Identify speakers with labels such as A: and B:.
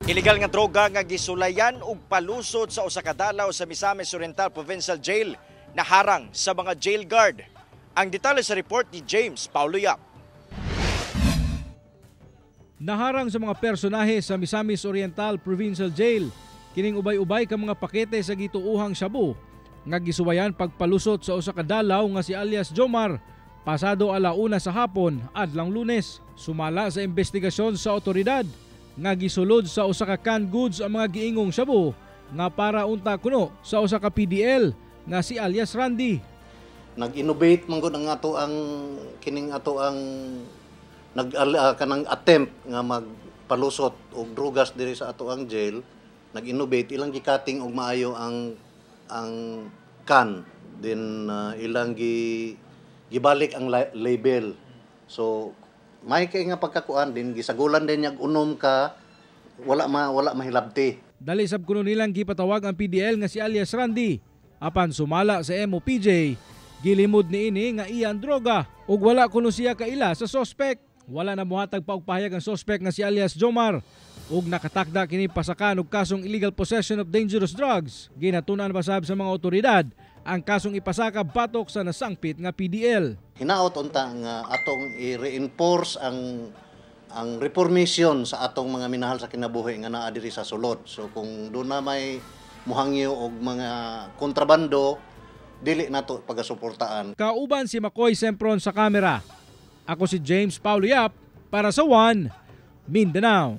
A: Illegal nga droga nga gisulayan ug palusot sa usa ka dalaw sa Misamis Oriental Provincial Jail naharang sa mga jail guard. Ang detalye sa report ni James Paulo Yap.
B: Naharang sa mga personahe sa Misamis Oriental Provincial Jail kining ubay-ubay ka mga pakete sa gituuhang shabu nga gisuwayan pagpalusot sa usa ka dalaw nga si alias Jomar pasado alauna sa hapon adlang Lunes. Sumala sa investigasyon sa otoridad nga gisulod sa usa ka canned goods ang mga giingong shabu nga para unta kuno sa usa ka PDL nga si alias Randy.
C: Nag-innovate man gud ang ato ang kining ato ang kanang attempt nga magpalusot og drugas diri sa ato ang jail. Nag-innovate ilang gikating og maayo ang can din ilang gibalik ang label. So may kay nga pagkakuan din gisagulan din yag unom ka wala mahilabti.
B: Dali sab kuno nilang gipatawag ang PDL nga si alias Randy. Apan sumala sa MOPJ, gilimod niini nga iyan droga ug wala kuno siya kaila sa suspect. Wala na mohatag pa og pahayag ang suspect nga si alias Jomar ug nakatakda kini pasakan og kasong illegal possession of dangerous drugs. Ginatunan pa sab sa mga otoridad ang kasong ipasaka batok sa nasangpit nga PDL.
C: Hinaot unta nga atong i-reinforce ang reformation sa atong mga minahal sa kinabuhi nga naa diri sa sulod. So kung doon na may muhangyo og mga kontrabando, dili nato pagasuportaan.
B: Kauban si Makoy Sempron sa kamera. Ako si James Paulo Yap para sa One Mindanao.